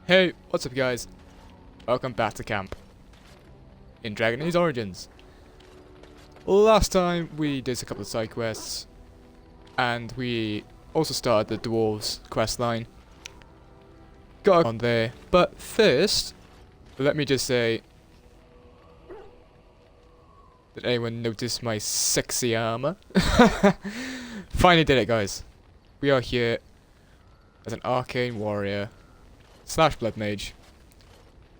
Hey, what's up guys? Welcome back to camp in Dragon Age Origins. Last time we did a couple of side quests and we also started the dwarves quest line. Got on there, but first, let me just say, did anyone notice my sexy armor? Finally did it, guys. We are here as an arcane warrior / blood mage,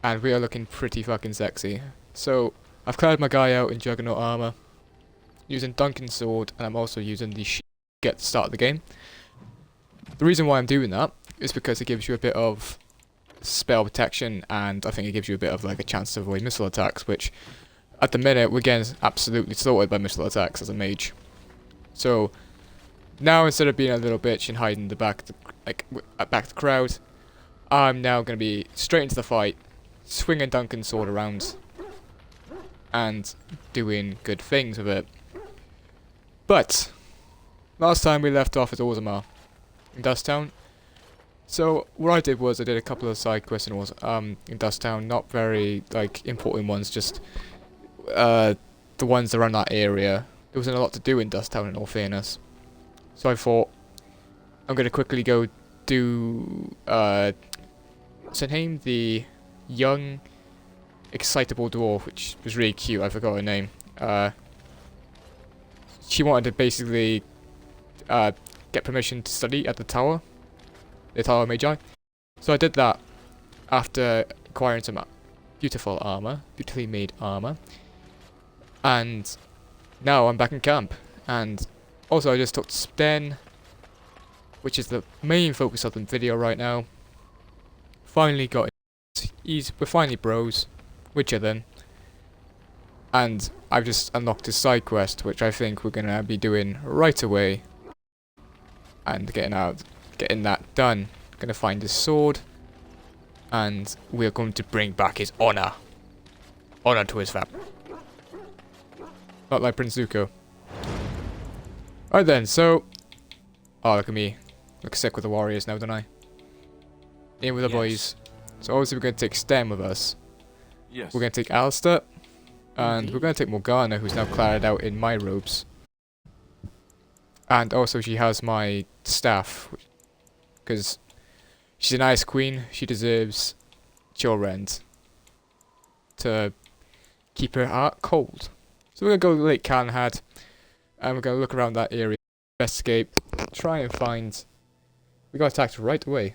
and we are looking pretty fucking sexy. So I've cleared my guy out in Juggernaut armor, using Duncan's sword, and I'm also using the get to start the game. The reason why I'm doing that is because it gives you a bit of spell protection, and I think it gives you a bit of like a chance to avoid missile attacks, which at the minute we're getting absolutely slaughtered by missile attacks as a mage. So now, instead of being a little bitch and hiding in the back of the, back of the crowd, I'm now going to be straight into the fight, swinging Duncan's sword around, and doing good things with it. But last time we left off at Orzammar in Dusttown. So what I did was I did a couple of side quests in Dusttown, not very like important ones, just the ones around that area. There wasn't a lot to do in Dusttown, in all fairness. So I thought I'm going to quickly go do what's her name? The young, excitable dwarf, which was really cute. I forgot her name. She wanted to basically get permission to study at the tower magi. So I did that after acquiring some beautiful armor, beautifully made armor, and now I'm back in camp. And also I just took Sten, which is the main focus of the video right now. Finally got it. We're finally bros, Witcher then. And I've just unlocked his side quest, which I think we're gonna be doing right away. And getting that done. Gonna find his sword, and we're going to bring back his honor. Honor to his family. Not like Prince Zuko. Right then, so oh, look at me. Look sick with the warriors now, don't I? In with the boys. So obviously we're going to take Sten with us. Yes. We're going to take Alistair. And we're going to take Morgana, who's now clad out in my robes. And also she has my staff. Because she's an ice queen. She deserves Jorend to keep her heart cold. So we're going to go to Lake Calenhad. And we're going to look around that area. Investigate. Try and find... We got attacked right away.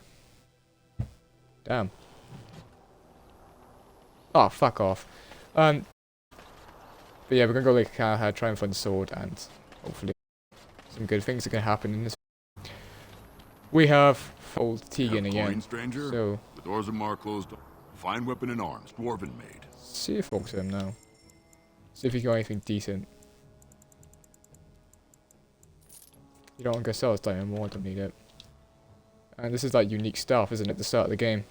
Damn. Oh, fuck off. But yeah, we're gonna go like try and find the sword, and hopefully some good things are gonna happen in this. We have old Tegan again. Stranger, so the doors of Mar closed. Fine weapon and arms, dwarven made. See if folks him now. See if he got anything decent. You don't want to go sell this time anymore, don't need it. And this is like unique stuff, isn't it, at the start of the game?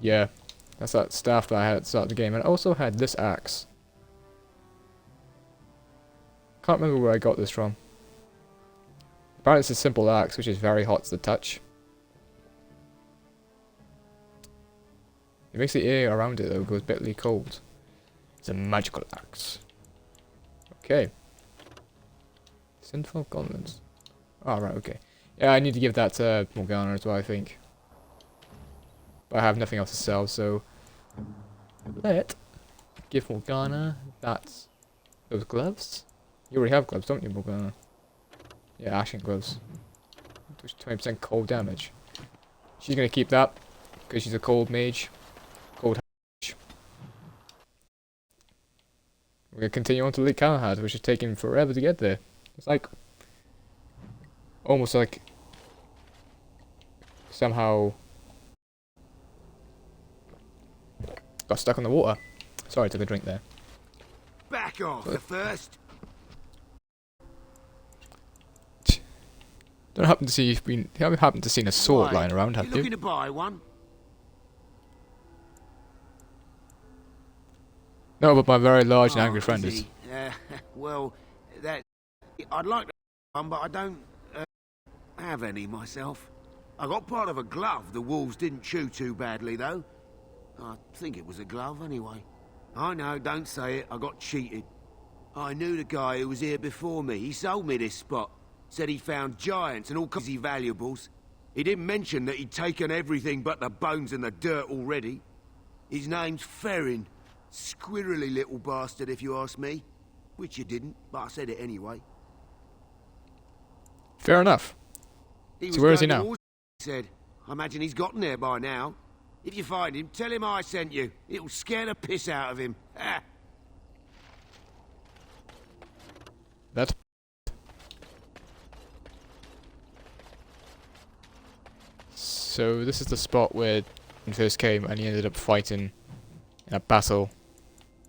Yeah, that's that staff that I had at the start of the game. And I also had this axe. Can't remember where I got this from. Apparently it's a simple axe, which is very hot to the touch. It makes the air around it though go bitterly cold. It's a magical axe. Okay. Sinful gauntlets. Oh, right, okay. Yeah, I need to give that to Morgana as well, I think. But I have nothing else to sell, so let's give Morgana those gloves. You already have gloves, don't you, Morgana? Yeah, ashen gloves. 20% cold damage. She's gonna keep that because she's a cold mage. Cold mage. We're gonna continue on to Lake Calenhad, which is taking forever to get there. It's like almost like somehow got stuck on the water. Sorry, I took a drink there. Back off the first. Don't happen to see you haven't happened to seen a sword lying around, have you? Looking to buy one? No, but my very large and angry friend is. Well, that I'd like to have one, but I don't. have any myself. I got part of a glove the wolves didn't chew too badly, though. I think it was a glove, anyway. I know, don't say it. I got cheated. I knew the guy who was here before me. He sold me this spot. Said he found giants and all kinds of valuables. He didn't mention that he'd taken everything but the bones and the dirt already. His name's Ferrin. Squirrely little bastard, if you ask me. Which you didn't, but I said it anyway. Fair enough. So where is he now? He said. I imagine he's gotten there by now. If you find him, tell him I sent you. It'll scare the piss out of him. That's... So this is the spot where he first came and he ended up fighting in a battle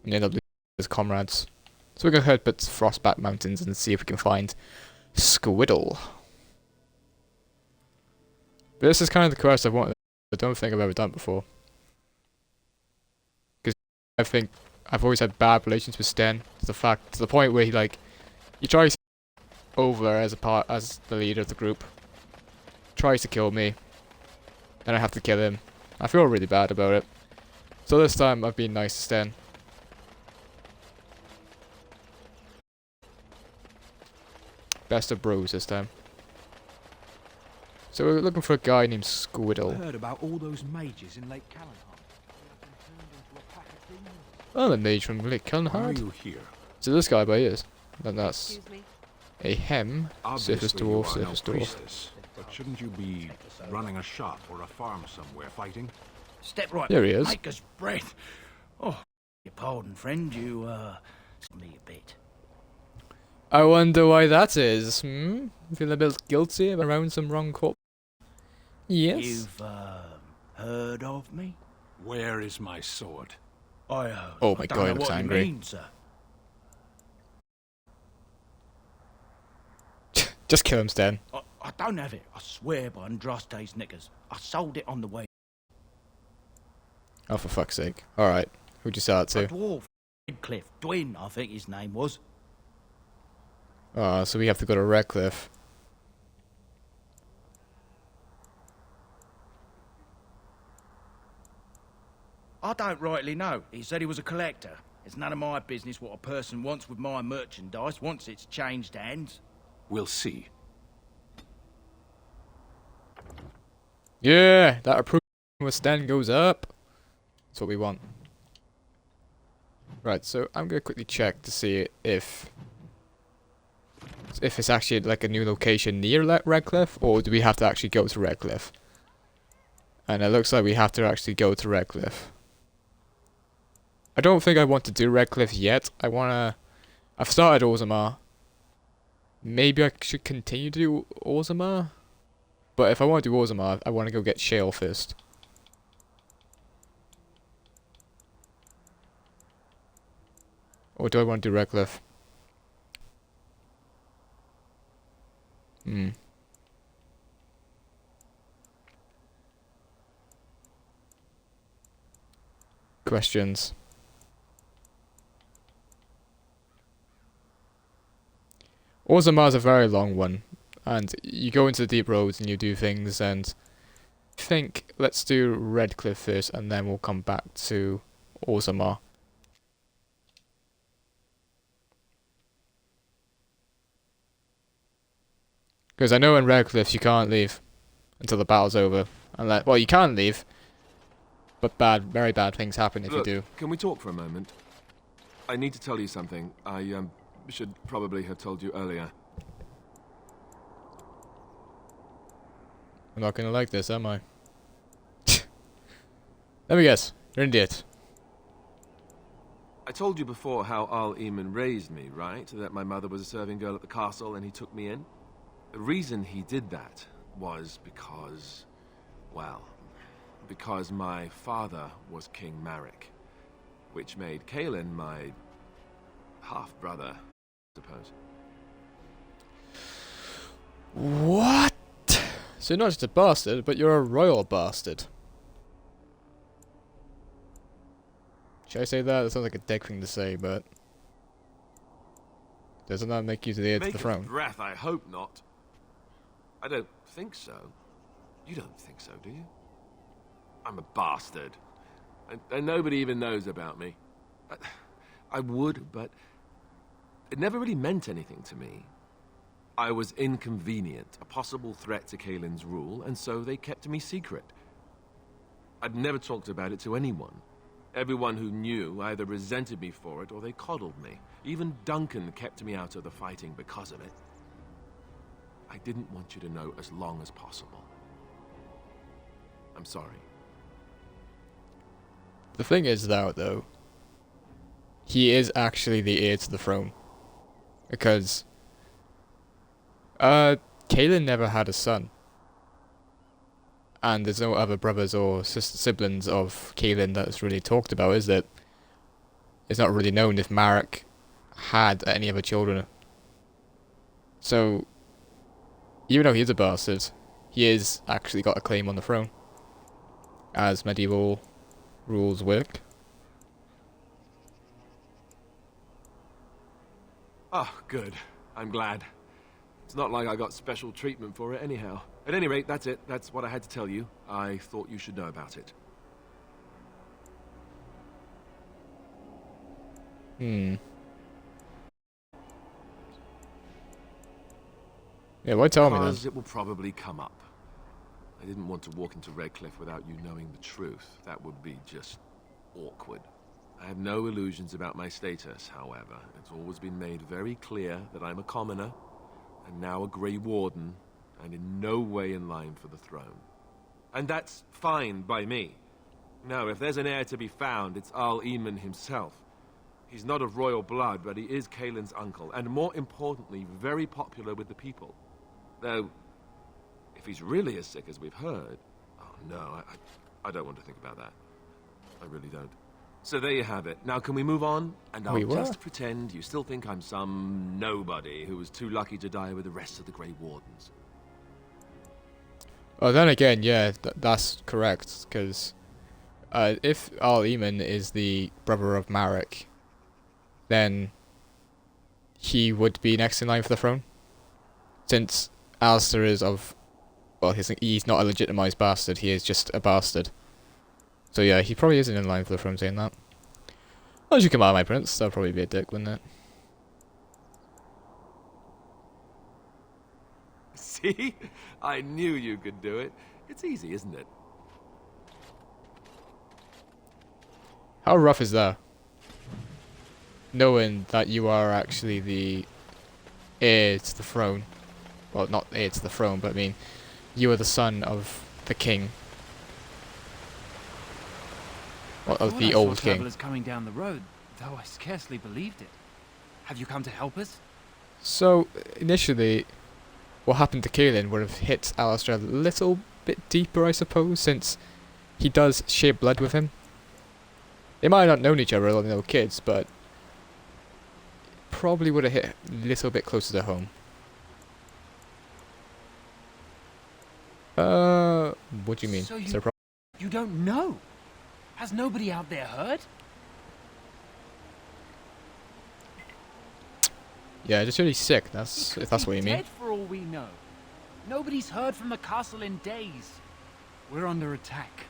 and he ended up losing his comrades. So we're going to head to Frostback Mountains and see if we can find Squiddle. But this is kind of the quest I've wanted. I don't think I've ever done before. Because I think I've always had bad relations with Sten to the point where he tries over as the leader of the group. Tries to kill me. Then I have to kill him. I feel really bad about it. So this time I've been nice to Sten. Best of bros this time. So we're looking for a guy named Squiddle. I heard about all those mages in Lake Callanheart. Oh, the mage from Lake Why are Callanheart. you here? So this guy by ears. Then that's Excuse me. a hem. Surface Obviously, dwarf, you are no surface dwarf. priestess, but shouldn't you be running a shop or a farm somewhere fighting? Step right. There he is. Make us breath. Oh, your pardon, friend. You, me a bit. I wonder why that is. Feeling a bit guilty about around some wrong corpse. Yes. You've, heard of me? Where is my sword? Oh my I don't God, know he looks what angry. You mean, sir. Just kill him, Sten. I don't have it. I swear by Andraste's knickers. I sold it on the way. Oh, for fuck's sake. Alright. Who'd you sell it A to? dwarf, Redcliffe, Dwin, I think his name was. Oh, so we have to go to Redcliffe. I don't rightly know. He said he was a collector. It's none of my business what a person wants with my merchandise once it's changed hands. We'll see. Yeah, that approval with Sten goes up. That's what we want. Right, so I'm gonna quickly check to see if it's actually like a new location near Redcliffe, or do we have to actually go to Redcliffe? And it looks like we have to actually go to Redcliffe. I don't think I want to do Redcliffe yet. I've started Orzammar. Maybe I should continue to do Orzammar? But if I want to do Orzammar, I want to go get Shale first. Or do I want to do Redcliffe? Questions. Orzamar's a very long one, and you go into the deep roads and you do things, and I think let's do Redcliffe first, and then we'll come back to Orzammar. Because I know in Redcliffe you can't leave until the battle's over. Unless, well, you can leave, but very bad things happen if Look, you do. Can we talk for a moment? I need to tell you something. I should probably have told you earlier. I'm not gonna like this, am I? Let me guess. You're an idiot. I told you before how Al Eamon raised me, right? That my mother was a serving girl at the castle and he took me in. The reason he did that was because, well, because my father was King Marek, which made Kaelin my half-brother, I suppose. What? So you're not just a bastard, but you're a royal bastard. Should I say that? That sounds like a dick thing to say, but doesn't that make you the heir to the Make of throne? breath, I hope not. I don't think so. You don't think so, do you? I'm a bastard. And nobody even knows about me. I would, but it never really meant anything to me. I was inconvenient, a possible threat to Kaelin's rule, and so they kept me secret. I'd never talked about it to anyone. Everyone who knew either resented me for it or they coddled me. Even Duncan kept me out of the fighting because of it. I didn't want you to know as long as possible. I'm sorry. The thing is, though, he is actually the heir to the throne. Because, Kaelin never had a son. And there's no other brothers or siblings of Kaelin that's really talked about, is it? It's not really known if Marek had any other children. So, even though he is a bastard, he is actually got a claim on the throne. As medieval rules work. Oh, good. I'm glad. It's not like I got special treatment for it anyhow. At any rate, that's it. That's what I had to tell you. I thought you should know about it. Yeah, why tell me Because then? it will probably come up. I didn't want to walk into Redcliffe without you knowing the truth. That would be just awkward. I have no illusions about my status, however. It's always been made very clear that I'm a commoner, and now a Grey Warden, and in no way in line for the throne. And that's fine by me. No, if there's an heir to be found, it's Arl Eamon himself. He's not of royal blood, but he is Kaelin's uncle, and more importantly, very popular with the people. Though, if he's really as sick as we've heard... Oh no, I don't want to think about that. I really don't. So there you have it. Now can we move on? And I'll just pretend you still think I'm some nobody who was too lucky to die with the rest of the Grey Wardens. Oh, then again, yeah, that's correct, because if Arl Eamon is the brother of Marek, then he would be next in line for the throne. Since Alistair is of... Well, he's not a legitimized bastard, he is just a bastard. So yeah, he probably isn't in line for the throne saying that. Well, as you come out, my prince, that'd probably be a dick, wouldn't it? See? I knew you could do it. It's easy, isn't it? How rough is that? Knowing that you are actually the heir to the throne. Well, not heir to the throne, but I mean, you are the son of the king. Well, of the old king. Travelers coming down the road, though I scarcely believed it. Have you come to help us? So, initially, what happened to Kaelin would have hit Alistair a little bit deeper, I suppose, since he does share blood with him. They might have not known each other like little kids, but probably would have hit a little bit closer to home. What do you mean? So Is there a problem? you don't know? Has nobody out there heard? Yeah, just really sick. That's if that's what you mean. Dead for all we know. Nobody's heard from the castle in days. We're under attack.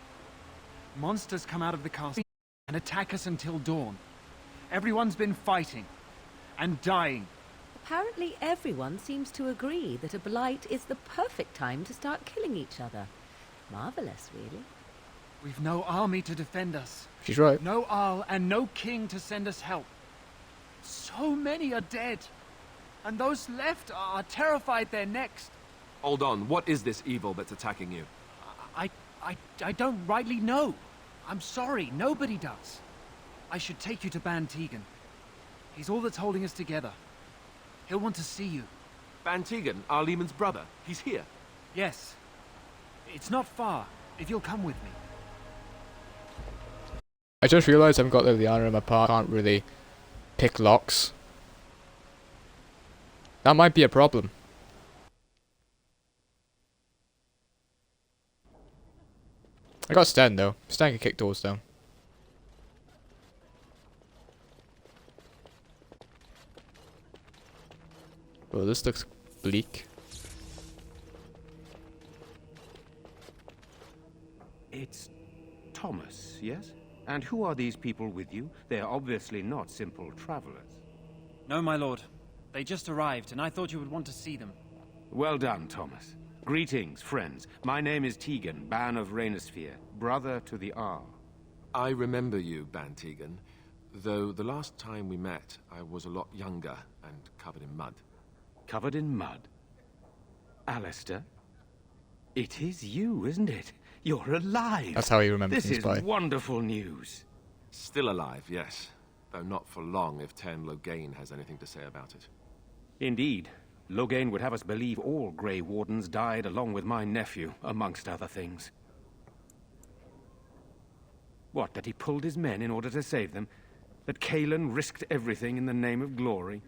Monsters come out of the castle and attack us until dawn. Everyone's been fighting and dying. Apparently everyone seems to agree that a blight is the perfect time to start killing each other. Marvelous, really. We've no army to defend us. She's right. No Arl and no king to send us help. So many are dead. And those left are terrified they're next. Hold on, what is this evil that's attacking you? I don't rightly know. I'm sorry, nobody does. I should take you to Ban Tegan. He's all that's holding us together. He'll want to see you. Ban Tegan, Arl Eamon's brother. He's here. Yes. It's not far, if you'll come with me. I just realised I haven't got Liliana in my part. Can't really pick locks. That might be a problem. I got Sten though. Sten can kick doors down. Well, this looks bleak. It's Thomas, yes? And who are these people with you? They are obviously not simple travelers. No, my lord. They just arrived, and I thought you would want to see them. Well done, Thomas. Greetings, friends. My name is Tegan, Ban of Rainersphere, brother to the Arl. I remember you, Ban Tegan, though the last time we met, I was a lot younger and covered in mud. Covered in mud? Alistair? It is you, isn't it? You're alive! That's how he remembers This things by. is wonderful news. Still alive, yes. Though not for long if Tern Loghain has anything to say about it. Indeed. Loghain would have us believe all Grey Wardens died along with my nephew, amongst other things. What, that he pulled his men in order to save them? That Cailan risked everything in the name of glory?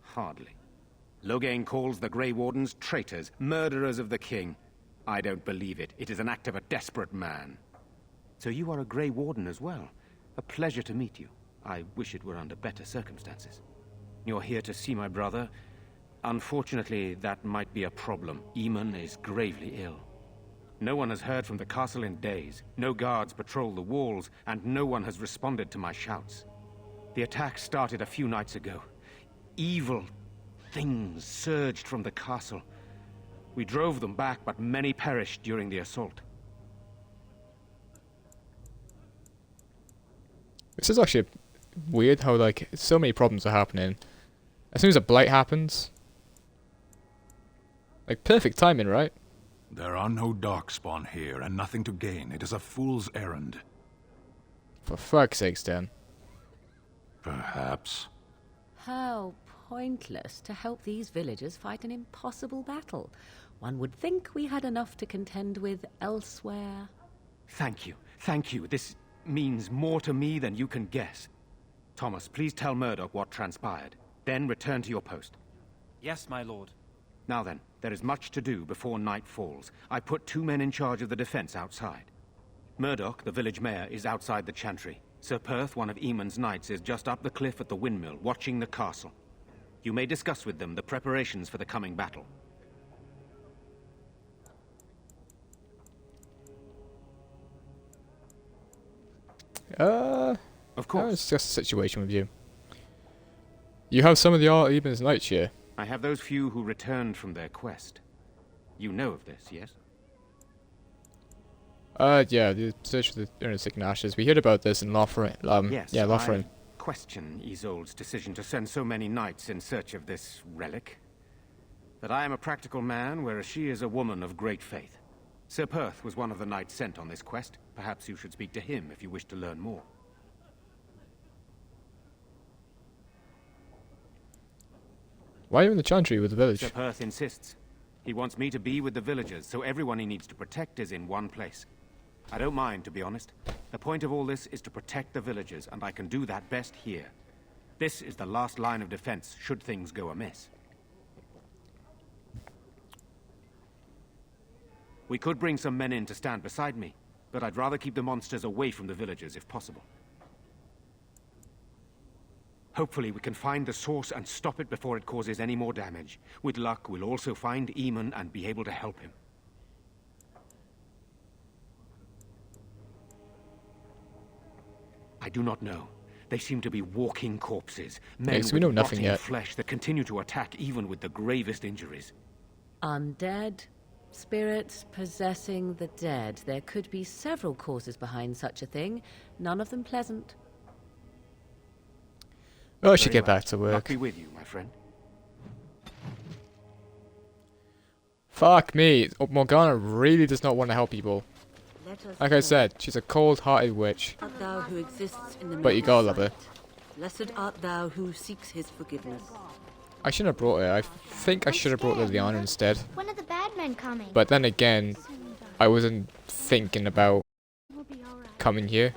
Hardly. Loghain calls the Grey Wardens traitors, murderers of the king. I don't believe it. It is an act of a desperate man. So you are a Grey Warden as well. A pleasure to meet you. I wish it were under better circumstances. You're here to see my brother. Unfortunately, that might be a problem. Eamon is gravely ill. No one has heard from the castle in days. No guards patrol the walls, and no one has responded to my shouts. The attack started a few nights ago. Evil things surged from the castle. We drove them back, but many perished during the assault. This is actually weird how, like, so many problems are happening. As soon as a blight happens... Like, perfect timing, right? There are no darkspawn here, and nothing to gain. It is a fool's errand. For fuck's sake, Sten. Perhaps. How pointless to help these villagers fight an impossible battle. One would think we had enough to contend with elsewhere. Thank you. Thank you. This means more to me than you can guess. Thomas, please tell Murdoch what transpired. Then return to your post. Yes, my lord. Now then, there is much to do before night falls. I put 2 men in charge of the defense outside. Murdoch, the village mayor, is outside the chantry. Sir Perth, one of Eamon's knights, is just up the cliff at the windmill, watching the castle. You may discuss with them the preparations for the coming battle. Of course. I'll discuss the situation with you. You have some of the Eamon's knights here. I have those few who returned from their quest. You know of this, yes? Yeah, the search for the Sick and Ashes. We heard about this in Lothringen. Yes, yeah, Lothringen. I question Isolde's decision to send so many knights in search of this relic. But I am a practical man, whereas she is a woman of great faith. Sir Perth was one of the knights sent on this quest. Perhaps you should speak to him if you wish to learn more. Why are you in the chantry with the village? Sir Perth insists. He wants me to be with the villagers, so everyone he needs to protect is in one place. I don't mind, to be honest. The point of all this is to protect the villagers, and I can do that best here. This is the last line of defense, should things go amiss. We could bring some men in to stand beside me, but I'd rather keep the monsters away from the villagers if possible. Hopefully we can find the source and stop it before it causes any more damage. With luck, we'll also find Eamon and be able to help him. I do not know. They seem to be walking corpses. Men so we know with nothing rotting yet. flesh that continue to attack even with the gravest injuries. Undead? Spirits possessing the dead. There could be several causes behind such a thing, none of them pleasant. Oh, I should Very get well. back to work. Luck be with you, my friend. Fuck me. Morgana really does not want to help people. Like I said, she's a cold-hearted witch. Art thou who exists in the But you middle gotta love her. sight. Blessed art thou who seeks his forgiveness. I shouldn't have brought her. I think I should have brought Liliana instead. One of the bad men coming. But then again, I wasn't thinking about We'll be all right. coming here.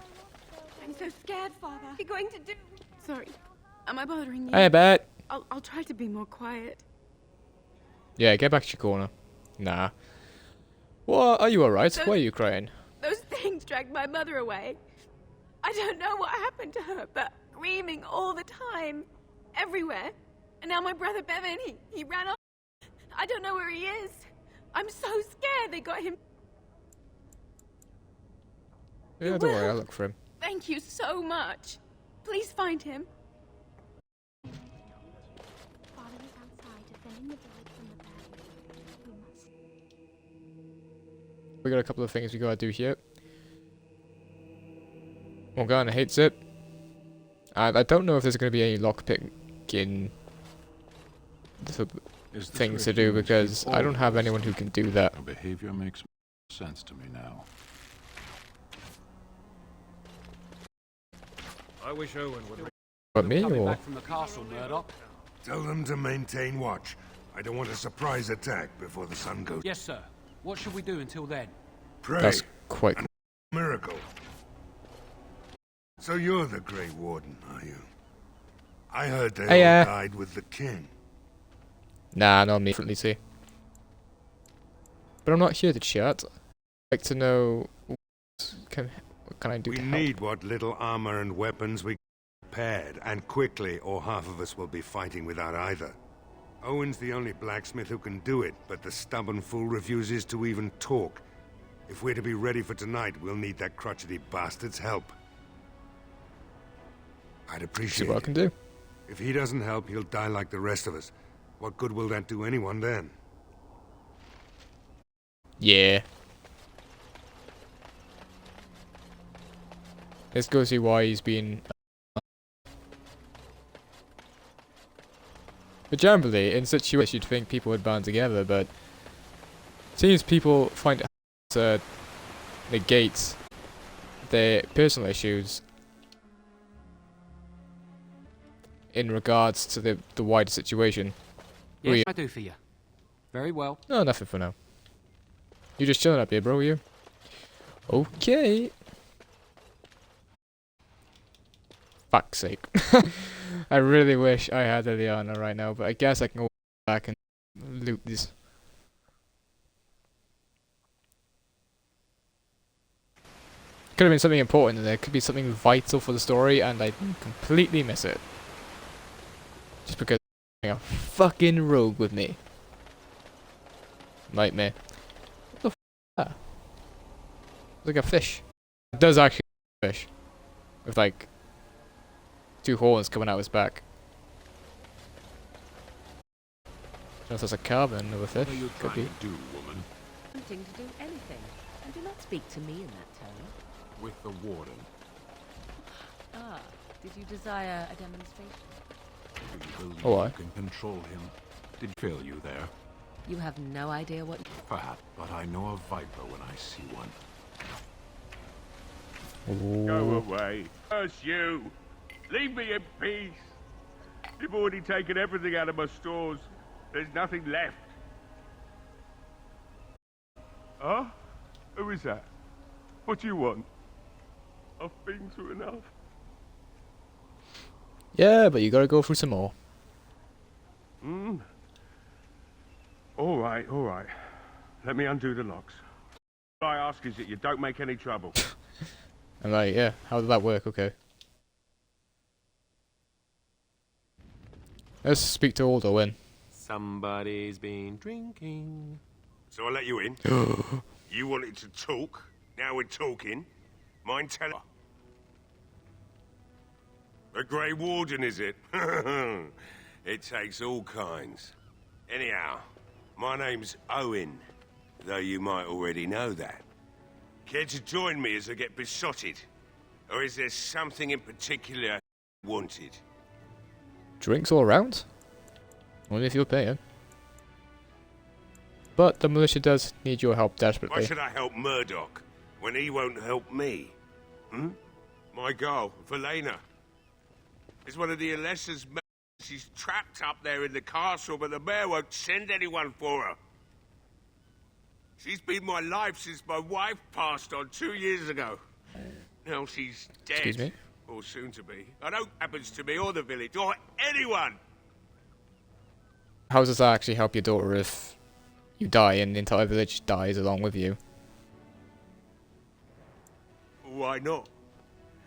I'm so scared, Father. What are you going to do? Sorry. Am I bothering you? Hey, bet. I'll try to be more quiet. Yeah, get back to your corner. Nah. What? Are you alright? So- Why are you crying? Those things dragged my mother away. I don't know what happened to her, but screaming all the time. Everywhere. And now my brother Bevan, he ran off. I don't know where he is. I'm so scared they got him. Yeah, You don't worry, will? I'll look for him. Thank you so much. Please find him. Father is outside defending the village from the bad. We must. We got a couple of things we gotta do here. Morgana hates it. And I don't know if there's gonna be any lockpicking things to do because I don't have anyone who can do that. Your behavior makes sense to me now. I wish Owen would. But me or? Back from the castle, Murdoch. Tell them to maintain watch. I don't want a surprise attack before the sun goes. Yes, sir. What should we do until then? Pray. That's quite. Miracle. So you're the Grey Warden, are you? I heard they all died with the king. Nah, not me. Differently, see. But I'm not here to chat. I'd like to know what can I do We to help? need what little armor and weapons we prepared, and quickly, or half of us will be fighting without either. Owen's the only blacksmith who can do it, but the stubborn fool refuses to even talk. If we're to be ready for tonight, we'll need that crotchety bastard's help. I'd See appreciate what I can do. If he doesn't help, he'll die like the rest of us. What good will that do anyone then? Yeah. Let's go see why he's been. But generally, in situations you'd think people would band together, but it seems people find it hard to negate their personal issues in regards to the wider situation. Yes, I do for you. Very well. No, nothing for now. You just chilling up here, bro, you? Okay. Fuck's sake. I really wish I had Eliana right now, but I guess I can go back and loot this. Could have been something important in there. Could be something vital for the story, and I completely miss it. Just because I'm a fucking rogue with me. Nightmare. What the f*** is that? It's like a fish. It does actually look like a fish. With like 2 horns coming out his back. I don't know if that's a carbon of a fish. What are you Could trying be. to do, woman? Wanting to do anything. And do not speak to me in that tone. With the warden. Ah, did you desire a demonstration? Do you believe Oh, I. you can control him? Did he fail you there? You have no idea what... Perhaps, but I know a viper when I see one. Go away. Curse you! Leave me in peace! You've already taken everything out of my stores. There's nothing left. Huh? Who is that? What do you want? I've been through enough. Yeah, but you gotta go through some more. All right. Let me undo the locks. All I ask is that you don't make any trouble. I'm like, yeah, how did that work? Okay. Let's speak to Aldo then. Somebody's been drinking. So I let you in. You wanted to talk. Now we're talking. Mind telling. The Grey Warden, is it? It takes all kinds. Anyhow, my name's Owen, though you might already know that. Care to join me as I get besotted? Or is there something in particular wanted? Drinks all around? Only if you'll pay him. But the militia does need your help desperately. Why should I help Murdoch when he won't help me? My girl, Valena, is one of the Alessa's mates. She's trapped up there in the castle, but the mayor won't send anyone for her. She's been my life since my wife passed on 2 years ago. Now she's dead. Excuse me? Or soon to be. I know what happens to me or the village or anyone. How does that actually help your daughter if you die and the entire village dies along with you? Why not?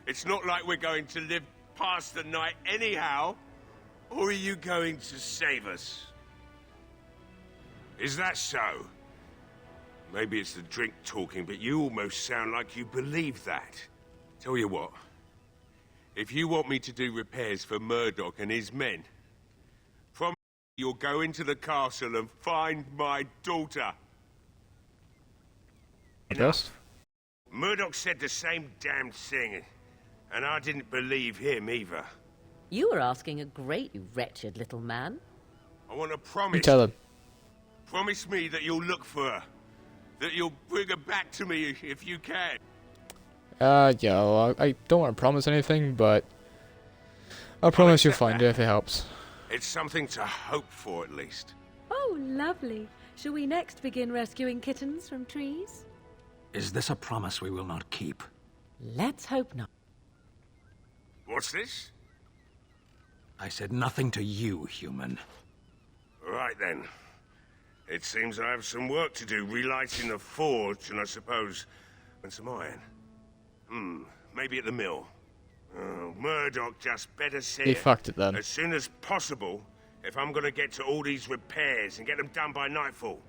It's not like we're going to live past the night anyhow. Or are you going to save us? Is that so? Maybe it's the drink talking, but you almost sound like you believe that. Tell you what, if you want me to do repairs for Murdoch and his men, from you'll go into the castle and find my daughter. I guess. Murdoch said the same damn thing, and I didn't believe him either. You were asking a great, you wretched little man. I want to promise. You tell him. Promise me that you'll look for her. That you'll bring her back to me if you can. Yeah, well, I don't want to promise anything, but I'll promise you'll find her if it helps. It's something to hope for, at least. Oh, lovely. Shall we next begin rescuing kittens from trees? Is this a promise we will not keep? Let's hope not. What's this? I said nothing to you, human. Right then. It seems I have some work to do relighting the forge, and I suppose... and some iron. Maybe at the mill. Murdoch just better say He fucked it then. as soon as possible if I'm gonna get to all these repairs and get them done by nightfall.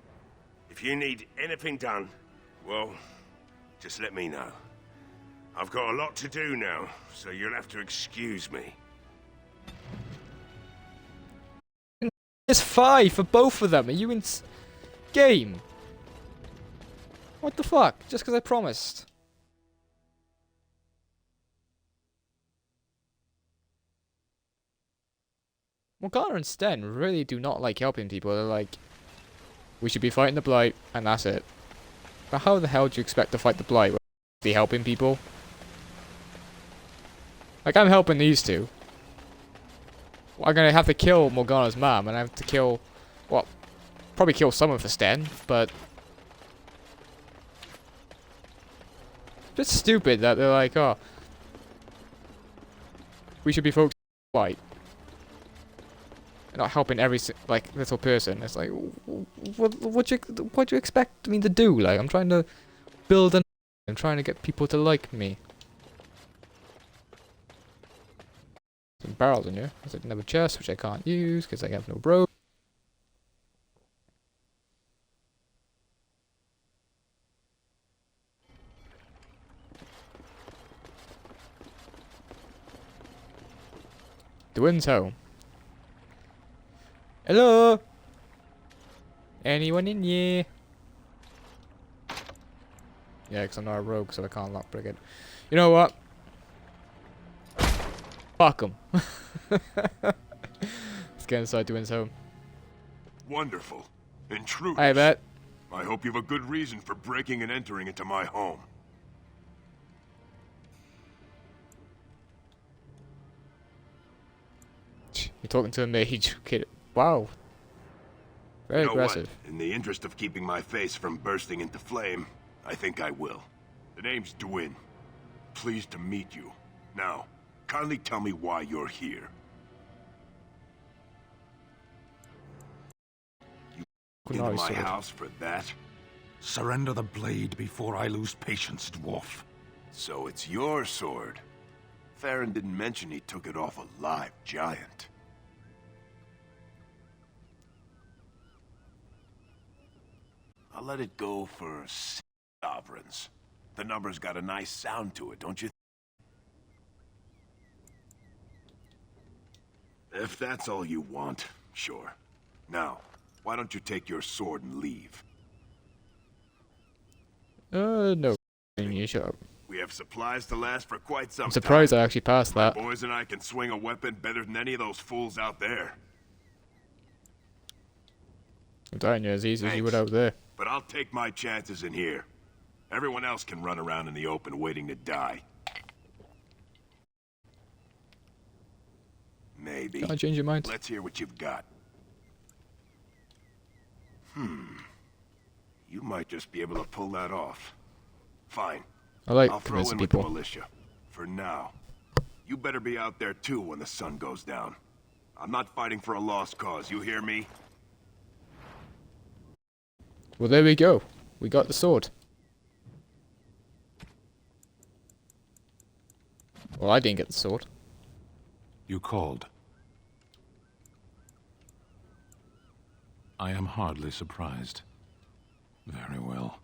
If you need anything done, well, just let me know. I've got a lot to do now, so you'll have to excuse me. It's 5 for both of them. Are you in game? What the fuck? Just because I promised. Morgana and Sten really do not like helping people. They're like, we should be fighting the Blight, and that's it. But how the hell do you expect to fight the Blight without be helping people? Like, I'm helping these two. I'm gonna have to kill Morgana's mom, and I have to kill, well, probably kill someone for Sten, but it's a bit stupid that they're like, oh, we should be focused on Blight, not helping every like little person. It's like, what do you expect me to do? Like, I'm trying to build an, I'm trying to get people to like me. Some barrels in here. There's another chest which I can't use because I have no bro. The wind's home. Hello? Anyone in here? Yeah, because I'm not a rogue, so I can't lockpick it. You know what? Fuck him. Let's get inside the wind's home. Wonderful. Intruders. I bet. I hope you have a good reason for breaking and entering into my home. You're talking to a mage, kid. Wow. Very aggressive. What? In the interest of keeping my face from bursting into flame, I think I will. The name's Dwyn. Pleased to meet you. Now, kindly tell me why you're here. You into my house for that? Surrender the blade before I lose patience, dwarf. So it's your sword. Farron didn't mention he took it off a live giant. I'll let it go for sovereigns. The number's got a nice sound to it, don't you? If that's all you want, sure. Now, why don't you take your sword and leave? No. You shut up. We have supplies to last for quite some I'm surprised I actually passed that. My boys and I can swing a weapon better than any of those fools out there. I'm dying as easy as you would out there. But I'll take my chances in here. Everyone else can run around in the open waiting to die. Maybe. Can I change your mind? Let's hear what you've got. You might just be able to pull that off. Fine. I like I'll throw convincing in with people. the militia. For now. You better be out there too when the sun goes down. I'm not fighting for a lost cause, you hear me? Well, there we go. We got the sword. Well, I didn't get the sword. You called. I am hardly surprised. Very well.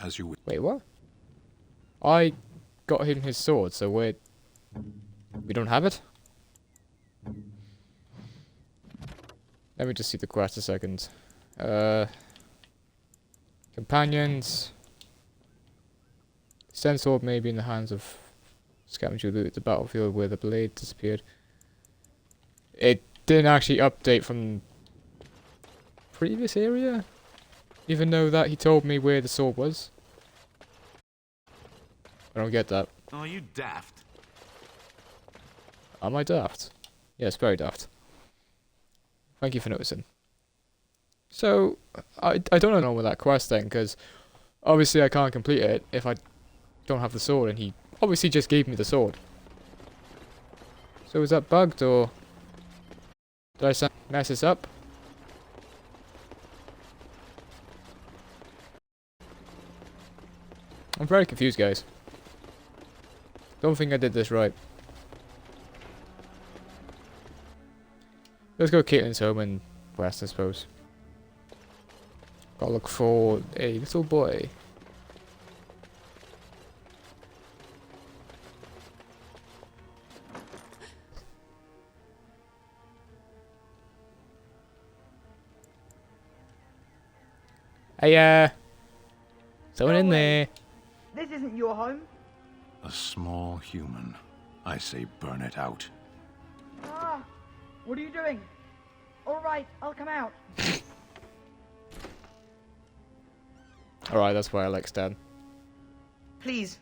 As you wish. Wait, what? I got him his sword, so we don't have it? Let me just see the quest a second. Companions. Sten sword may be in the hands of scavenger loot at the battlefield where the blade disappeared. It didn't actually update from previous area, even though that he told me where the sword was. I don't get that. Are you daft? Am I daft? Yes, very daft. Thank you for noticing. So, I don't know with that quest then, because obviously I can't complete it if I don't have the sword, and he obviously just gave me the sword. So is that bugged, or did I mess this up? I'm very confused, guys. Don't think I did this right. Let's go Caitlin's home and west, I suppose. Gotta look for a little boy. Hey, someone in there. This isn't your home. A small human. I say burn it out. Ah, what are you doing? All right, I'll come out. Alright, that's why I like Stan. Please,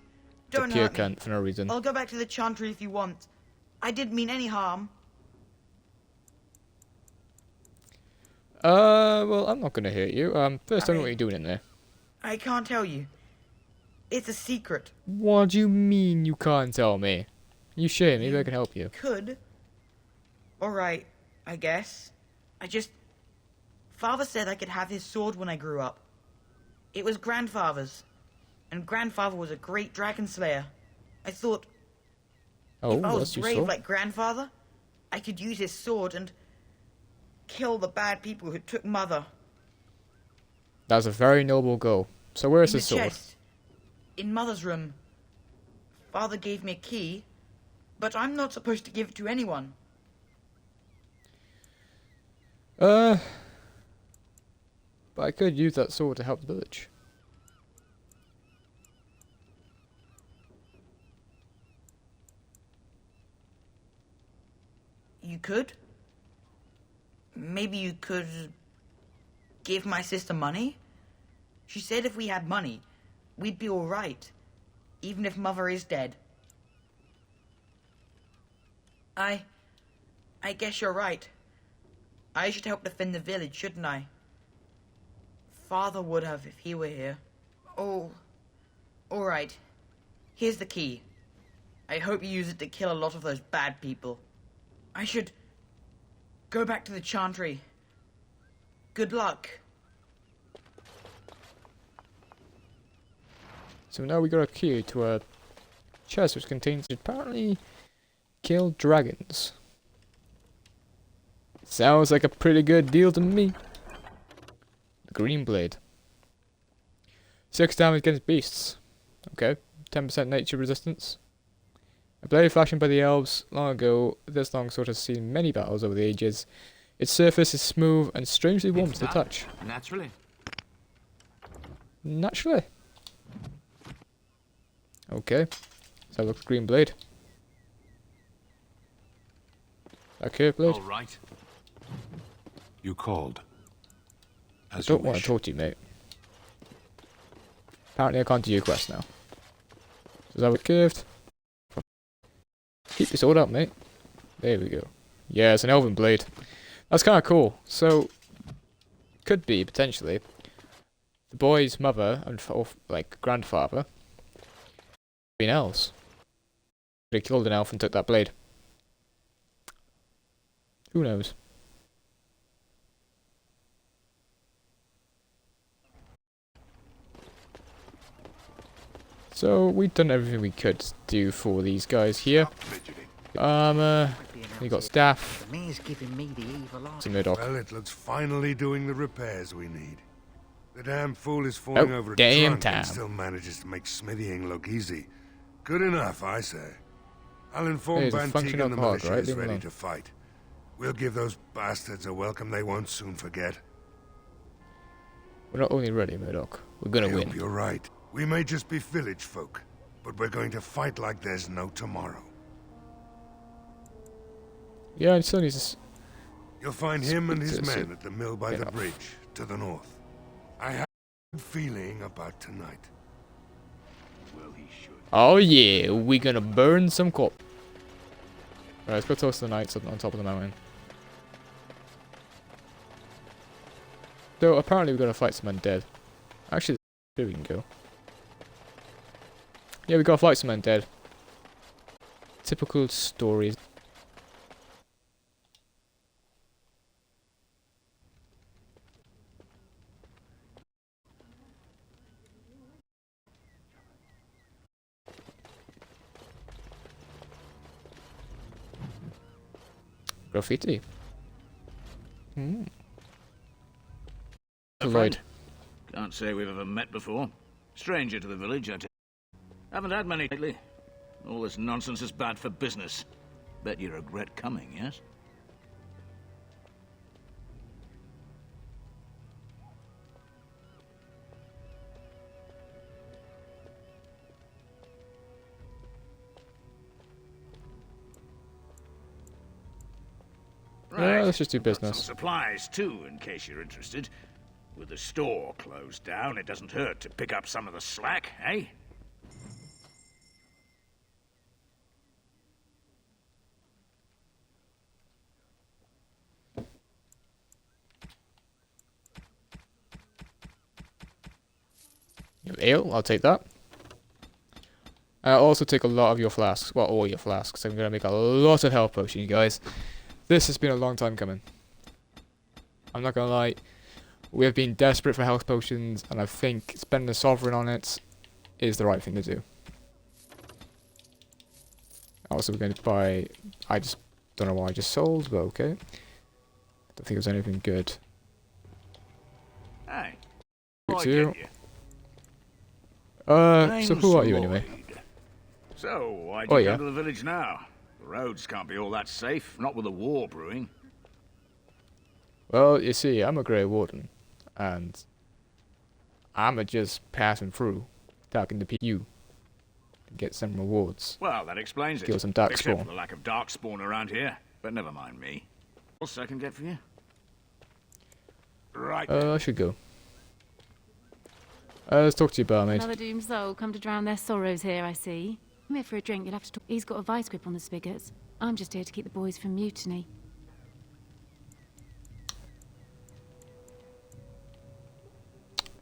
It's a don't pure hurt me. cunt for no reason. I'll go back to the chantry if you want. I didn't mean any harm. Well, I'm not gonna hurt you. First, tell me what you're doing in there. I can't tell you. It's a secret. What do you mean you can't tell me? You sure? Maybe I can help you. Could. All right, I guess. Father said I could have his sword when I grew up. It was grandfather's, and grandfather was a great dragon slayer. I thought, if I was that's brave useful. like grandfather, I could use his sword and kill the bad people who took Mother. That's a very noble goal. So where's In his the sword? chest, in Mother's room. Father gave me a key, but I'm not supposed to give it to anyone. But I could use that sword to help the village. You could? Maybe you could give my sister money? She said if we had money, we'd be all right, even if Mother is dead. I guess you're right. I should help defend the village, shouldn't I? Father would have if he were here. Oh, all right. Here's the key. I hope you use it to kill a lot of those bad people. I should go back to the chantry. Good luck. So now we got a key to a chest which contains apparently killed dragons. Sounds like a pretty good deal to me. The green blade. 6 damage against beasts. Okay. 10% nature resistance. A blade fashioned by the elves long ago, this longsword has seen many battles over the ages. Its surface is smooth and strangely warm to the touch. Naturally. Naturally. Okay. Let's have a look at green blade. A curved blade. All right. You called. I don't want to talk to you, mate. Apparently I can't do your quest now. So that was curved. Keep your sword up, mate. There we go. Yeah, it's an elven blade. That's kind of cool. So, could be, potentially, the boy's mother and, or, like, grandfather been elves. They killed an elf and took that blade. Who knows? So, we've done everything we could do for these guys here. Armor, we got staff. The mayor's giving me the evil eye. Some Murdoch. Well, it looks finally doing the repairs we need. The damn fool is falling over a damn trunk time. and still manages to make smithying look easy. Good enough, I say. I'll inform He's a Van functional Tegan the alcoholic, militia right? is Leave him ready alone. to fight. We'll give those bastards a welcome they won't soon forget. We're not only ready, Murdoch. We're gonna I win. hope you're right. We may just be village folk, but we're going to fight like there's no tomorrow. Yeah, and still needs to... You'll find him and his Speak to men at the mill by the enough. bridge, to the north. I have a good feeling about tonight. Well, he should. Oh yeah, we're gonna burn some corp. Alright, let's go toast the knights on top of the mountain. So apparently we're gonna fight some undead. Actually, here we can go. Yeah, we gotta fight some undead. Typical stories. Graffiti. Lloyd. Can't say we've ever met before. Stranger to the village, I tell you. Haven't had many lately. All this nonsense is bad for business. Bet you regret coming, yes? Yeah, let's just do Some business. supplies, too, in case you're interested. With the store closed down, it doesn't hurt to pick up some of the slack, eh? Ale, I'll take that. I'll also take a lot of your flasks. Well, all your flasks. I'm gonna make a lot of health potions, guys. This has been a long time coming. I'm not gonna lie. We have been desperate for health potions, and I think spending a sovereign on it is the right thing to do. Also, we're going to buy... I just don't know why I just sold, but okay. Don't think it was anything good. Hey. Good I to you. get you. So Name's who are you anyway? Lloyd. So, why do Oh, you yeah. come to the village now? The roads can't be all that safe, not with a war brewing. Well, you see, I'm a Grey Warden, and I'm just passing through, talking to you, to get some rewards. Well, that explains it. Kill some darkspawn. Except for the lack of darkspawn around here. But never mind me. What's I can get for you? Right. I should go. Let's talk to you, barmaid. Another doomed soul come to drown their sorrows here, I see. Come here for a drink, you'll have to talk. He's got a vice grip on the spigots. I'm just here to keep the boys from mutiny.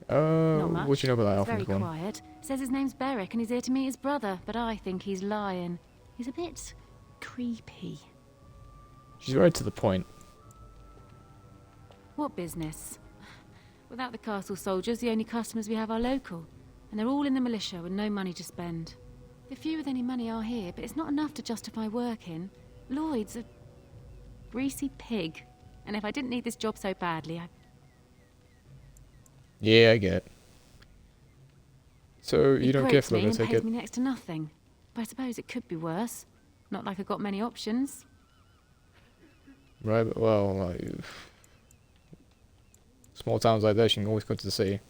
Not much. What do you know about that He's elfin very one? quiet. Says his name's Beric and he's here to meet his brother, but I think he's lying. He's a bit creepy. She's right to the point. What business? Without the castle soldiers, the only customers we have are local. And they're all in the militia with no money to spend. The few with any money are here, but it's not enough to justify working. Lloyd's a greasy pig. And if I didn't need this job so badly, Yeah, I get it. So you he don't care quotes for them, me I and take pays it. me next to nothing. But I suppose it could be worse. Not like I got many options. Right, but well, like, small towns like this, you can always go to the city.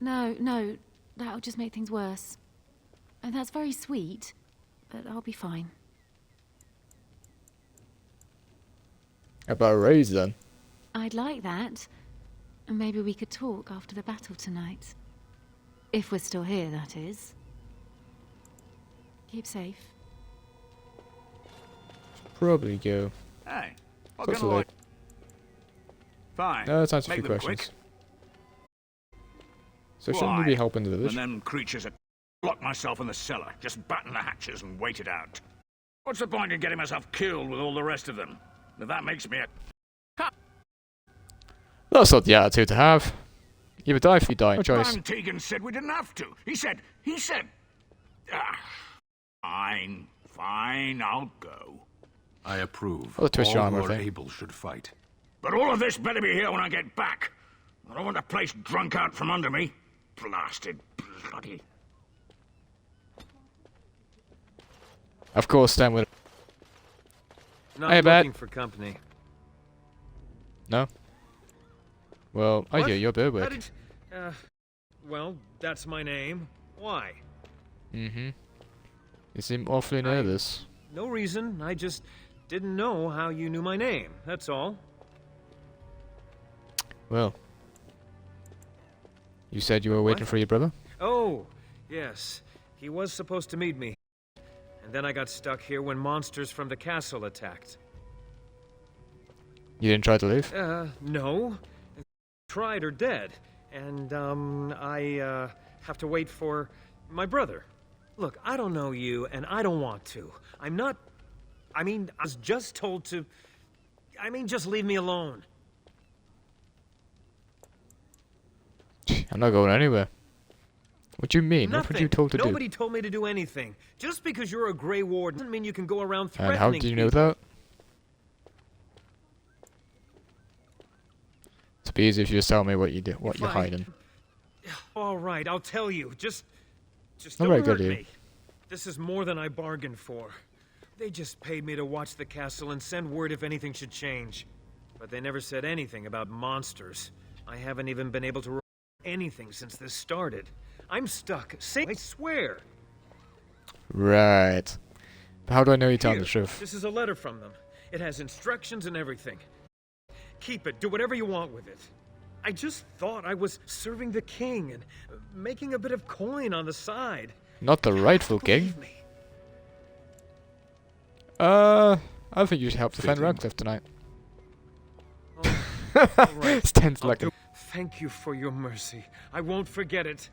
No, that'll just make things worse. And that's very sweet, but I'll be fine. How about a raise then? I'd like that. And maybe we could talk after the battle tonight. If we're still here, that is. Keep safe. Probably go. Hey, what Close can to I... late. Fine. No, it's time for a Make few them questions. quick. So shouldn't we be helping the village? And them creatures are... Lock myself in the cellar. Just batten the hatches and wait it out. What's the point in getting myself killed with all the rest of them? If that makes me a... That's not the attitude to have. Either die if you die. No choice. Van Tegan said we didn't have to. He said... Fine, I'll go. I approve. I'll twist your All arm, who I are think. able should fight. But all of this better be here when I get back. I don't want the place drunk out from under me. Blasted bloody... Of course, Stan would. Not Hey, looking Bat. for company. No? Well, I What? hear your bird How work. did... well, that's my name. Why? Mm-hmm. You seem awfully nervous. No reason. I just didn't know how you knew my name. That's all. Well. You said you were waiting What? for your brother? Oh, yes. He was supposed to meet me. And then I got stuck here when monsters from the castle attacked. You didn't try to leave? No. Tried or dead. And, I, have to wait for my brother. Look, I don't know you, and I don't want to. I'm not... I mean, I was just told to... I mean, just leave me alone. I'm not going anywhere. What do you mean? Nothing. What were you told to Nobody told me to do anything. Just because you're a Grey Warden doesn't mean you can go around do? threatening And how do you know people. that? It'd be easy if you just tell me what you do, what you're hiding. All right, I'll tell you. Just Not don't very hurt good, me. This is more than I bargained for. They just paid me to watch the castle and send word if anything should change. But they never said anything about monsters. I haven't even been able to remember anything since this started. I'm stuck. I swear. Right. But how do I know you're telling Here, the truth? This is a letter from them. It has instructions and everything. Keep it. Do whatever you want with it. I just thought I was serving the king and making a bit of coin on the side. Not the rightful king. I think you should help defend Redcliffe tonight. Right. Stan's I'll like do- Thank you for your mercy. I won't forget it.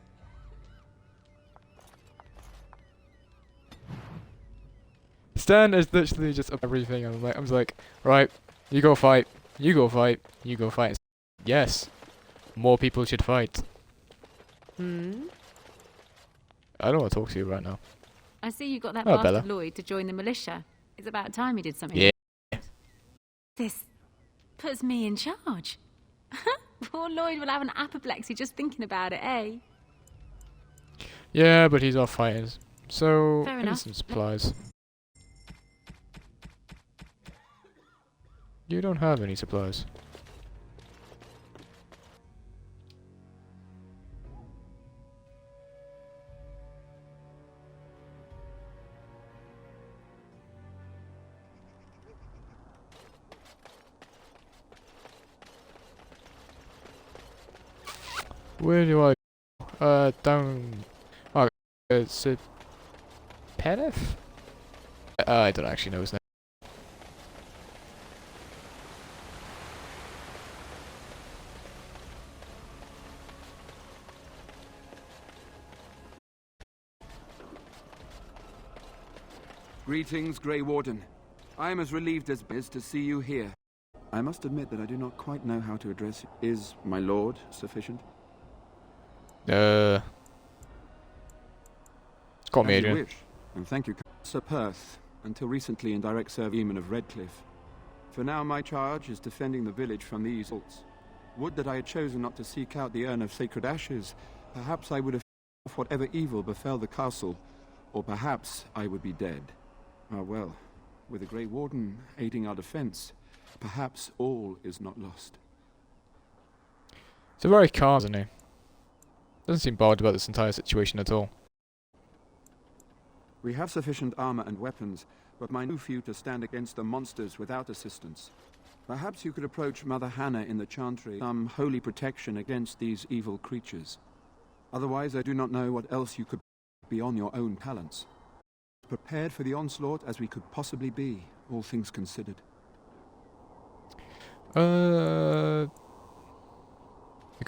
Stan is literally just up everything. I'm like, right, you go fight, you go fight, you go fight. Yes, more people should fight. Hmm? I don't want to talk to you right now. I see you got that Oh, bastard Bella. Lloyd to join the militia. It's about time he did something. Yeah. This puts me in charge. Poor Lloyd will have an apoplexy just thinking about it, eh? Yeah, but he's off fighting. So, Fair I need enough. some supplies. You don't have any supplies. Where do I go? Down... Oh, it's a... Peneth? I don't actually know his name. Greetings, Grey Warden. I am as relieved as to see you here. I must admit that I do not quite know how to address you. Is my lord sufficient? Call me As you Adrian. wish, and thank you, Sir Perth, until recently in direct service of Redcliffe. For now, my charge is defending the village from these assaults. Would that I had chosen not to seek out the urn of sacred ashes. Perhaps I would have fought whatever evil befell the castle, or perhaps I would be dead. Ah, well, with the Grey Warden aiding our defense, perhaps all is not lost. He's a very calm, isn't he? Doesn't seem bothered about this entire situation at all. We have sufficient armor and weapons, but my too few to stand against the monsters without assistance. Perhaps you could approach Mother Hannah in the Chantry, some holy protection against these evil creatures. Otherwise, I do not know what else you could beyond your own talents. Prepared for the onslaught as we could possibly be, all things considered. Because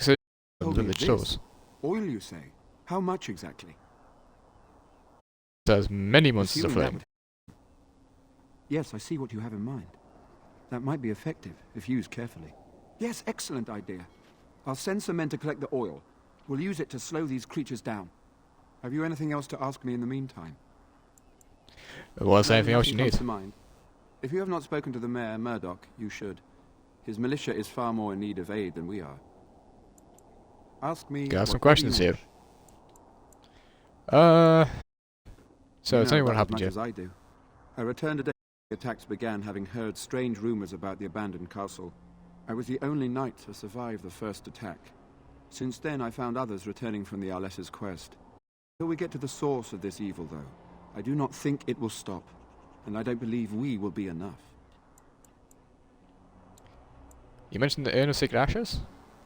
it Told me village this. stores. Oil, you say? How much exactly? There's many monsters Assuming that aflame. would- Yes, I see what you have in mind. That might be effective, if used carefully. Yes, excellent idea. I'll send some men to collect the oil. We'll use it to slow these creatures down. Have you anything else to ask me in the meantime? Well, is there No, anything else you nothing need? comes to mind. If you have not spoken to the Mayor, Murdoch, you should. His militia is far more in need of aid than we are. Ask me. Okay, I have some what questions you here. wish. So tell me what happened here. here. As I do. I returned today. The attacks began, having heard strange rumors about the abandoned castle. I was the only knight to survive the first attack. Since then, I found others returning from the Arlessa's quest. Until we get to the source of this evil, though, I do not think it will stop, and I don't believe we will be enough. You mentioned the Urn of Sacred Ashes?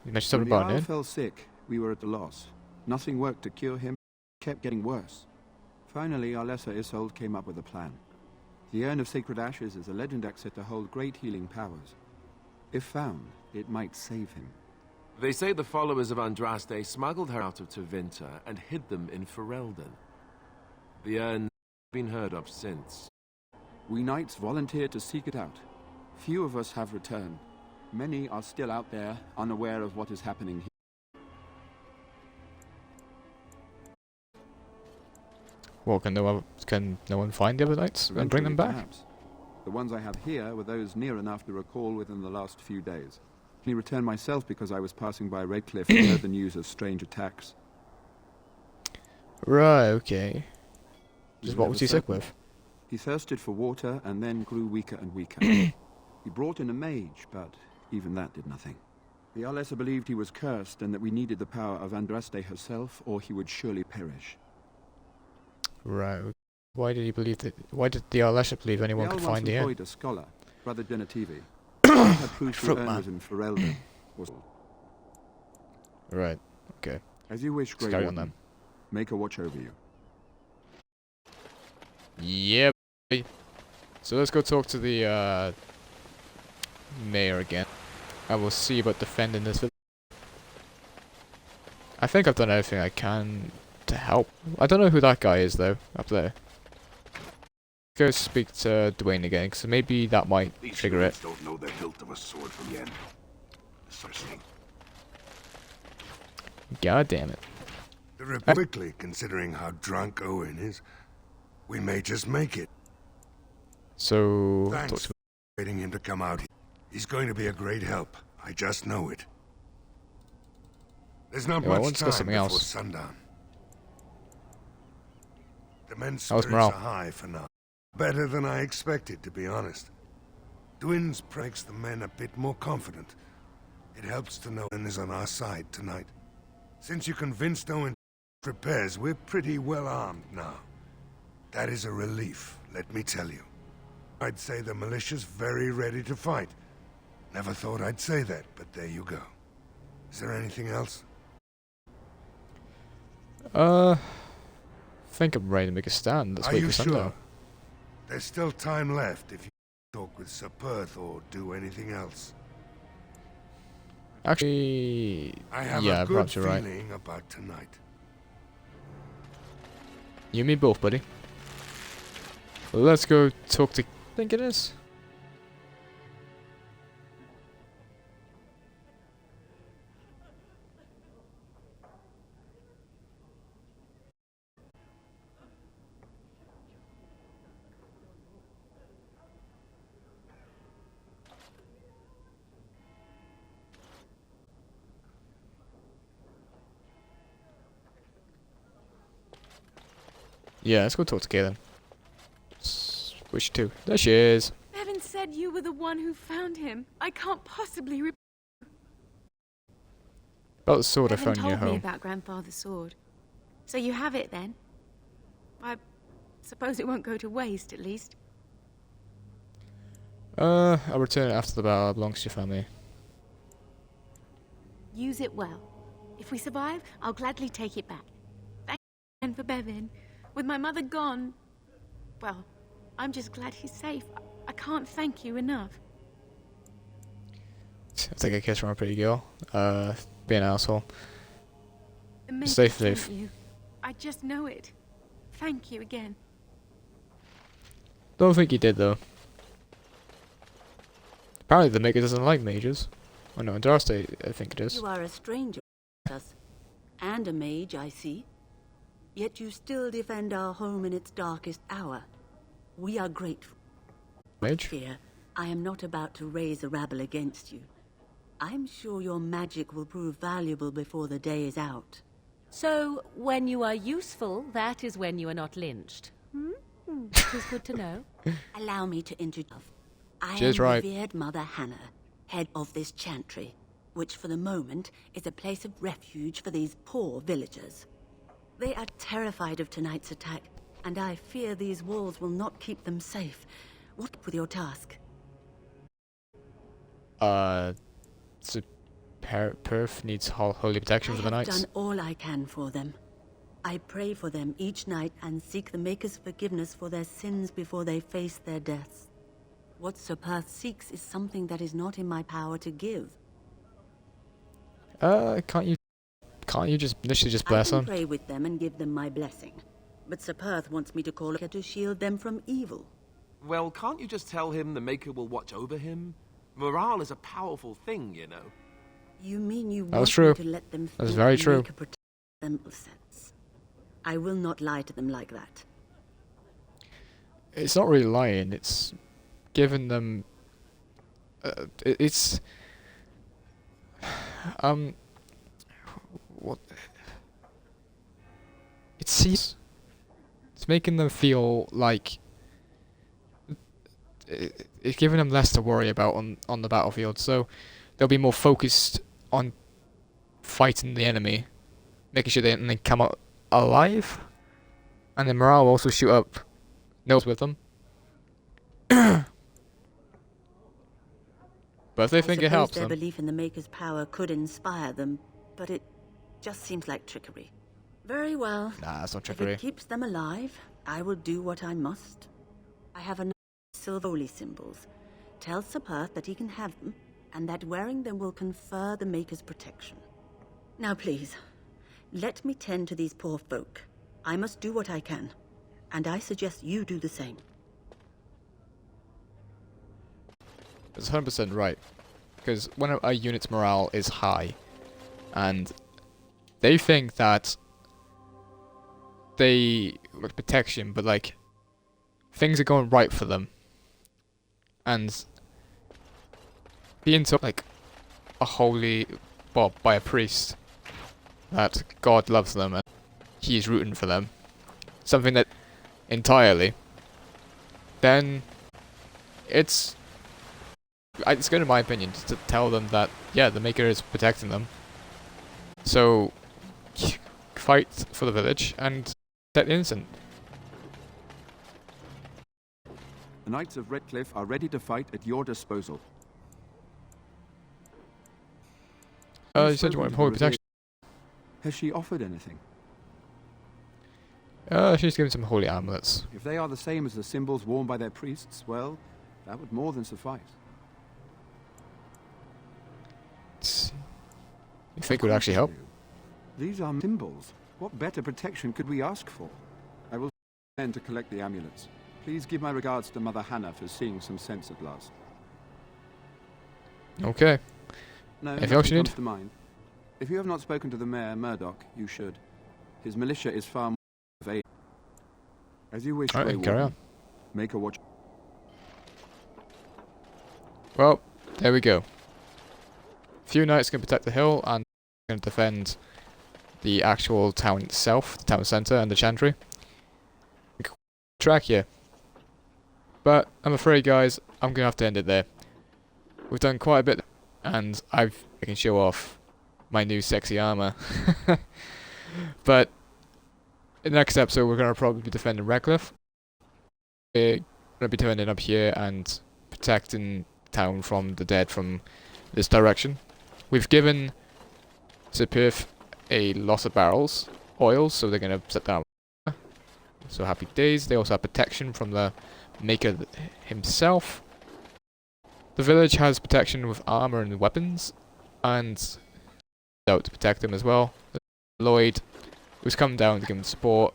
You mentioned something When about the an Jarl urn? fell sick, we were at a loss. Nothing worked to cure him. It kept getting worse. Finally, Arlessa Isolde came up with a plan. The Urn of Sacred Ashes is a legend said to hold great healing powers. If found, it might save him. They say the followers of Andraste smuggled her out of Tevinter and hid them in Ferelden. The urn has been heard of since. We knights volunteered to seek it out. Few of us have returned. Many are still out there, unaware of what is happening here. Well, can no one find the other knights and bring them back? Perhaps. The ones I have here were those near enough to recall within the last few days. I returned myself because I was passing by Redcliffe and heard the news of strange attacks. Right, okay. Just what was he sick with? He thirsted for water and then grew weaker and weaker. He brought in a mage, but even that did nothing. The Arlessa believed he was cursed and that we needed the power of Andraste herself, or he would surely perish. Right. Why did he believe that? Why did the Arlessa believe anyone could find the urn? employed a scholar, Brother Genetivi. He had proof the urn was in Ferelden. Right. Okay. As you wish, Grey Carry on Warden. then. Make a watch over you. Yep. So let's go talk to the mayor again. I will see about defending this village. I think I've done everything I can to help. I don't know who that guy is though, up there. Go speak to Dwayne again, because maybe that might trigger it. Don't know the hilt of a sword from the end. Seriously. God damn it. Quickly, considering how drunk Owen is, we may just make it. So, Thanks for waiting him to come out here. He's going to be a great help. I just know it. There's not Yeah, I much want to discuss time something before else. sundown. The men's How's spirits are morale? high for now. Better than I expected, to be honest. Dwin's makes the men a bit more confident. It helps to know Owen is on our side tonight. Since you convinced Owen to repairs, we're pretty well armed now. That is a relief, let me tell you. I'd say the militia's very ready to fight. Never thought I'd say that, but there you go. Is there anything else? I think I'm ready to make a stand. Let's Are wait you for sundown. sure? There's still time left if you talk with Sir Perth or do anything else. Actually, I have yeah, a good perhaps you're right. feeling about tonight. You and me both, buddy. Let's go talk to... I think it is. Yeah, let's go talk to Galen. Which two? There she is. Bevan said you were the one who found him. I can't possibly About the sword I Bevan found in your told me home. about Grandfather's sword. So you have it then? I suppose it won't go to waste, at least. I'll return it after the battle. It belongs to your family. Use it well. If we survive, I'll gladly take it back. Thank you again for Bevan. With my mother gone, well, I'm just glad he's safe. I can't thank you enough. I'll take a kiss from a pretty girl. Be an asshole. The mage Stay sent safe. you. I just know it. Thank you again. Don't think he did though. Apparently the maker doesn't like mages. Oh no, in Darkstay I think it is. You are a stranger to us, and a mage, I see. Yet you still defend our home in its darkest hour. We are grateful. Mage? Fear, I am not about to raise a rabble against you. I'm sure your magic will prove valuable before the day is out. So, when you are useful, that is when you are not lynched. It is good to know. Allow me to introduce. I Cheers, am right. revered Mother Hannah, head of this chantry, which for the moment is a place of refuge for these poor villagers. They are terrified of tonight's attack, and I fear these walls will not keep them safe. What with your task? So Perth needs holy protection for the I have night. done all I can for them. I pray for them each night and seek the Maker's forgiveness for their sins before they face their deaths. What Sir Perth seeks is something that is not in my power to give. Can't you just literally just bless I them? can pray with them and give them my blessing. But Sir Perth wants me to call her to shield them from evil. Well, can't you just tell him the Maker will watch over him? Morale is a powerful thing, you know. You mean you That was want true. me to let them That was think very the true. Maker protects them? Sense. I will not lie to them like that. It's not really lying. It's giving them. It's what? It's making them feel like it's giving them less to worry about on the battlefield. So they'll be more focused on fighting the enemy, making sure they come out alive, and then morale will also shoot up. Nils with them. But if they think it helps their them. belief in the Maker's power could inspire them, but it just seems like trickery. Very well. Nah, that's not If trickery. it keeps them alive, I will do what I must. I have enough silver holy symbols. Tell Sir Perth that he can have them, and that wearing them will confer the Maker's protection. Now please, let me tend to these poor folk. I must do what I can, and I suggest you do the same. It's 100% right. Because when a unit's morale is high, and they think that they with protection, but like things are going right for them, and being told like a holy, well, by a priest, that God loves them and He is rooting for them, something that entirely, then it's good in my opinion just to tell them that yeah, the Maker is protecting them. So fight for the village and protect the innocent. The Knights of Redcliffe are ready to fight at your disposal. You said you wanted holy protection. Has she offered anything? She's given some holy amulets. If they are the same as the symbols worn by their priests, well, that would more than suffice. You think it would actually help? These are symbols. What better protection could we ask for? I will send to collect the amulets. Please give my regards to Mother Hannah for seeing some sense at last. Okay. No, anything else you need? comes to mind. If you have not spoken to the Mayor, Murdoch, you should. His militia is far more of aid. As you wish, Alright, carry on. Make a watch. Well, there we go. Few knights can protect the hill and going to defend the actual town itself, the town centre and the chantry. Track here. But I'm afraid, guys, I'm going to have to end it there. We've done quite a bit, and I can show off my new sexy armour. But in the next episode, we're going to probably be defending Redcliffe. We're going to be defending up here and protecting town from the dead from this direction. We've given Sir Perth a lot of barrels, oil, so they're going to set down. So happy days. They also have protection from the Maker himself. The village has protection with armor and weapons, and out to protect them as well. Lloyd, who's come down to give him support,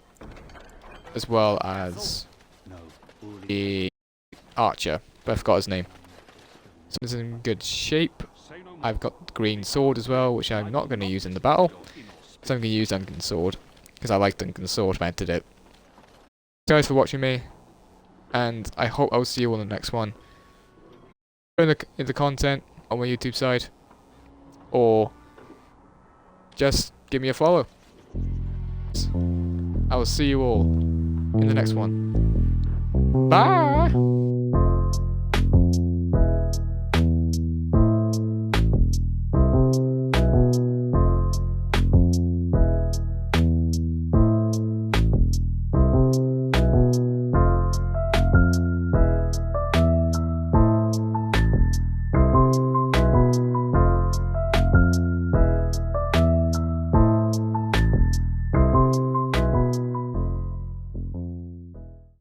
as well as the archer, but I forgot his name. So it's in good shape. I've got the green sword as well, which I'm not going to use in the battle. So I'm going to use Duncan's sword, because I like Duncan's sword when I did it. Thanks guys for watching me, and I hope I'll see you on the next one. In the content on my YouTube side, or just give me a follow. I will see you all in the next one. Bye!